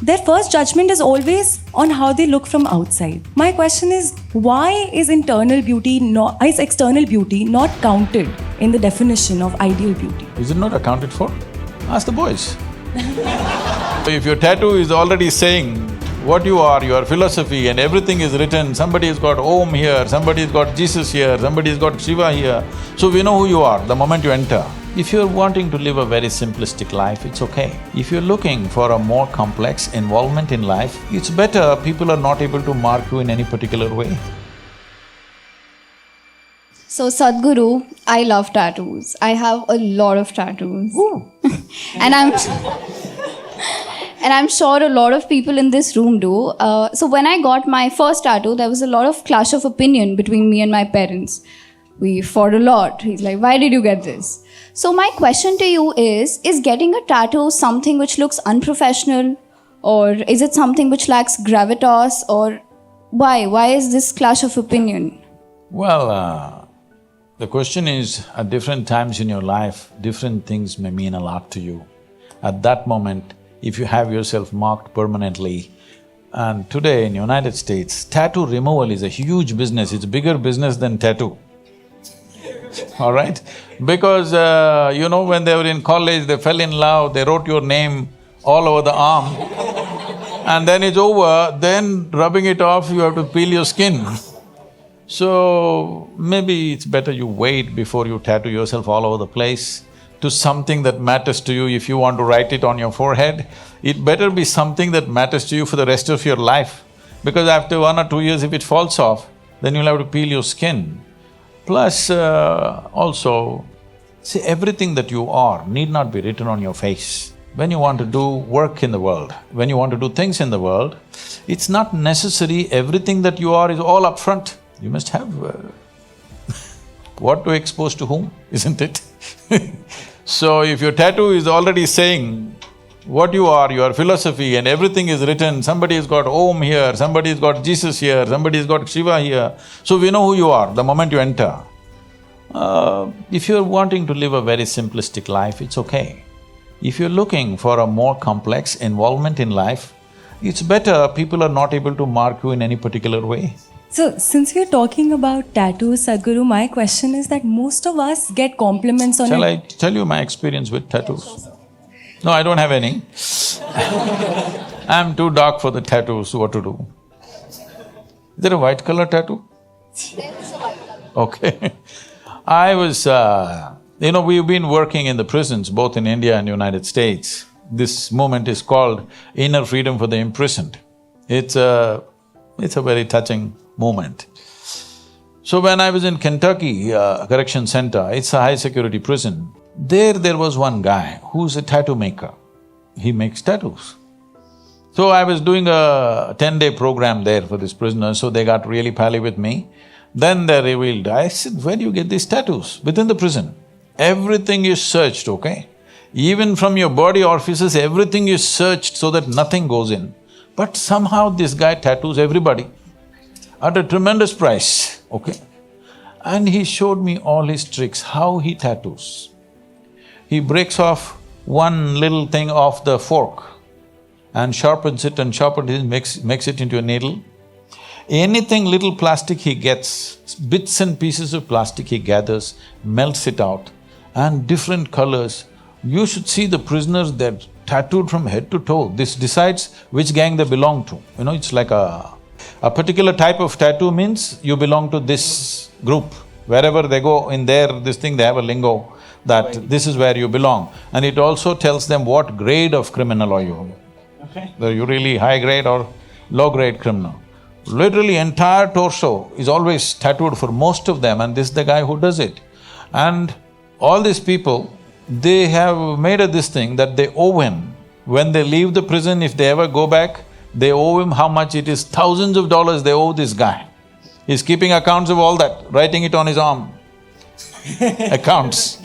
their first judgment is always on how they look from outside. My question is, why is external beauty not counted in the definition of ideal beauty? Is it not accounted for? Ask the boys. If your tattoo is already saying what you are, your philosophy and everything is written, somebody has got Om here, somebody has got Jesus here, somebody has got Shiva here, so we know who you are the moment you enter. If you're wanting to live a very simplistic life, it's okay. If you're looking for a more complex involvement in life, it's better people are not able to mark you in any particular way. So Sadhguru, I love tattoos. I have a lot of tattoos. and I'm sure a lot of people in this room do. So when I got my first tattoo, there was a lot of clash of opinion between me and my parents. We fought a lot. He's like, why did you get this? So my question to you is getting a tattoo something which looks unprofessional? Or is it something which lacks gravitas? Or why? Why is this clash of opinion? Well, the question is, at different times in your life, different things may mean a lot to you. At that moment, if you have yourself marked permanently, and today in United States, tattoo removal is a huge business, it's bigger business than tattoo. All right? Because, when they were in college, they fell in love, they wrote your name all over the arm, and then it's over, then rubbing it off, you have to peel your skin. So, maybe it's better you wait before you tattoo yourself all over the place to something that matters to you. If you want to write it on your forehead, it better be something that matters to you for the rest of your life. Because after 1 or 2 years, if it falls off, then you'll have to peel your skin. Plus, also, see, everything that you are need not be written on your face. When you want to do work in the world, when you want to do things in the world, it's not necessary everything that you are is all up front. You must have what to expose to whom, isn't it? So if your tattoo is already saying what you are, your philosophy and everything is written, somebody has got Om here, somebody has got Jesus here, somebody has got Shiva here, so we know who you are the moment you enter. If you're wanting to live a very simplistic life, it's okay. If you're looking for a more complex involvement in life, it's better people are not able to mark you in any particular way. So, since we're talking about tattoos, Sadhguru, my question is that most of us get compliments on Shall I tell you my experience with tattoos? No, I don't have any. I'm too dark for the tattoos, what to do? Is there a white color tattoo? Okay. I was… we've been working in the prisons, both in India and United States. This movement is called Inner Freedom for the Imprisoned. It's a very touching movement. So when I was in Kentucky Correction Center, it's a high-security prison, there was one guy who's a tattoo maker. He makes tattoos. So I was doing a 10-day program there for these prisoners, so they got really pally with me. Then they revealed, I said, where do you get these tattoos? Within the prison. Everything is searched, okay? Even from your body orifices, everything is searched so that nothing goes in. But somehow this guy tattoos everybody at a tremendous price, okay? And he showed me all his tricks, how he tattoos. He breaks off one little thing off the fork and sharpens it and makes it into a needle. Anything little plastic he gets, bits and pieces of plastic he gathers, melts it out, and different colors. You should see the prisoners, they're tattooed from head to toe. This decides which gang they belong to. It's like a particular type of tattoo means you belong to this group. Wherever they go in there, they have a lingo that this is where you belong. And it also tells them what grade of criminal are you. Okay. Are you really high grade or low grade criminal? Literally entire torso is always tattooed for most of them, and this is the guy who does it. And all these people, they have made this thing that they owe him. When they leave the prison, if they ever go back, they owe him how much it is, thousands of dollars they owe this guy. He's keeping accounts of all that, writing it on his arm. Accounts.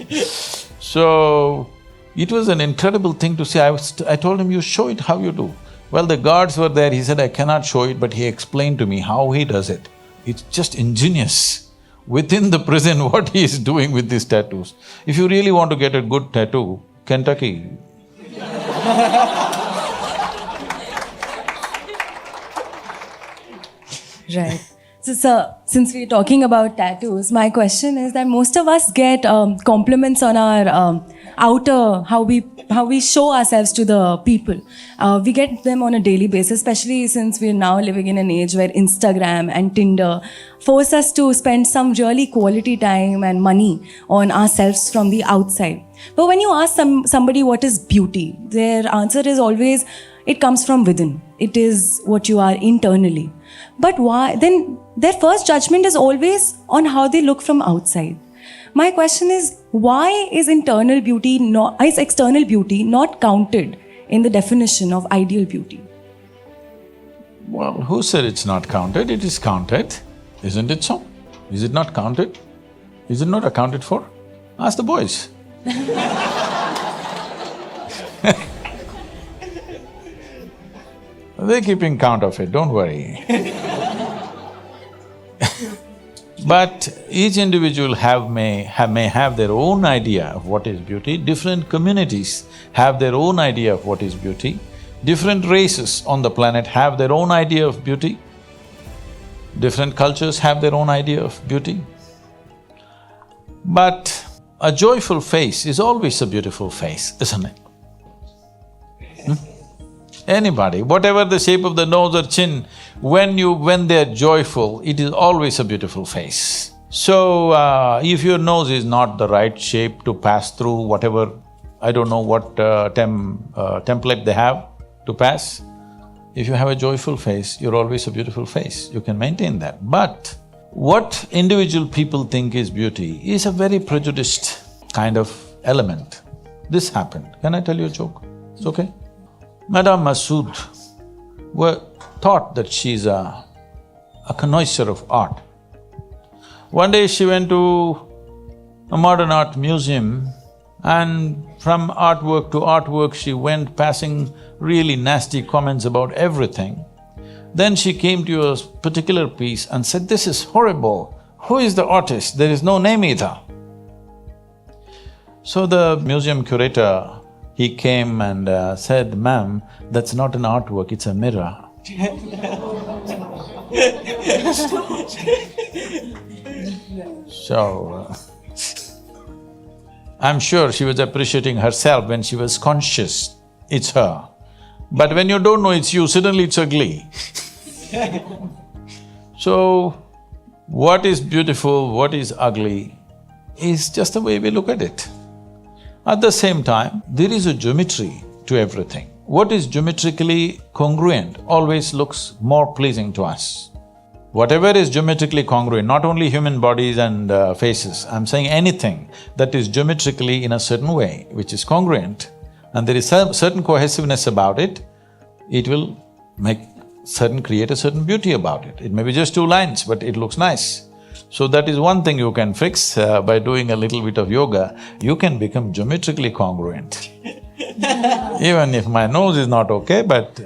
So, it was an incredible thing to see. I told him, you show it how you do. Well, the guards were there, he said, I cannot show it, but he explained to me how he does it. It's just ingenious. Within the prison, what he is doing with these tattoos. If you really want to get a good tattoo, Kentucky. Right. So, sir, since we're talking about tattoos, my question is that most of us get compliments on our outer, how we show ourselves to the people. We get them on a daily basis, especially since we're now living in an age where Instagram and Tinder force us to spend some really quality time and money on ourselves from the outside. But when you ask somebody what is beauty, their answer is always, it comes from within. It is what you are internally. But why? Then their first judgment is always on how they look from outside. My question is, why is external beauty not counted in the definition of ideal beauty? Well, who said it's not counted? It is counted, isn't it so? Is it not counted? Is it not accounted for? Ask the boys. They're keeping count of it, don't worry. But each individual may have their own idea of what is beauty. Different communities have their own idea of what is beauty. Different races on the planet have their own idea of beauty. Different cultures have their own idea of beauty. But a joyful face is always a beautiful face, isn't it? Anybody, whatever the shape of the nose or chin, when they're joyful, it is always a beautiful face. So, if your nose is not the right shape to pass through whatever, I don't know what template they have to pass, if you have a joyful face, you're always a beautiful face, you can maintain that. But what individual people think is beauty is a very prejudiced kind of element. This happened. Can I tell you a joke? It's okay? Madame Massoud thought that she's a connoisseur of art. One day she went to a modern art museum and from artwork to artwork she went passing really nasty comments about everything. Then she came to a particular piece and said, "This is horrible. Who is the artist? There is no name either." So the museum curator, he came and said, "Ma'am, that's not an artwork, it's a mirror." So, I'm sure she was appreciating herself when she was conscious, it's her. But when you don't know it's you, suddenly it's ugly. So, what is beautiful, what is ugly, is just the way we look at it. At the same time, there is a geometry to everything. What is geometrically congruent always looks more pleasing to us. Whatever is geometrically congruent, not only human bodies and faces, I'm saying anything that is geometrically in a certain way, which is congruent, and there is certain cohesiveness about it, it will create a certain beauty about it. It may be just two lines, but it looks nice. So that is one thing you can fix by doing a little bit of yoga, you can become geometrically congruent. Even if my nose is not okay, but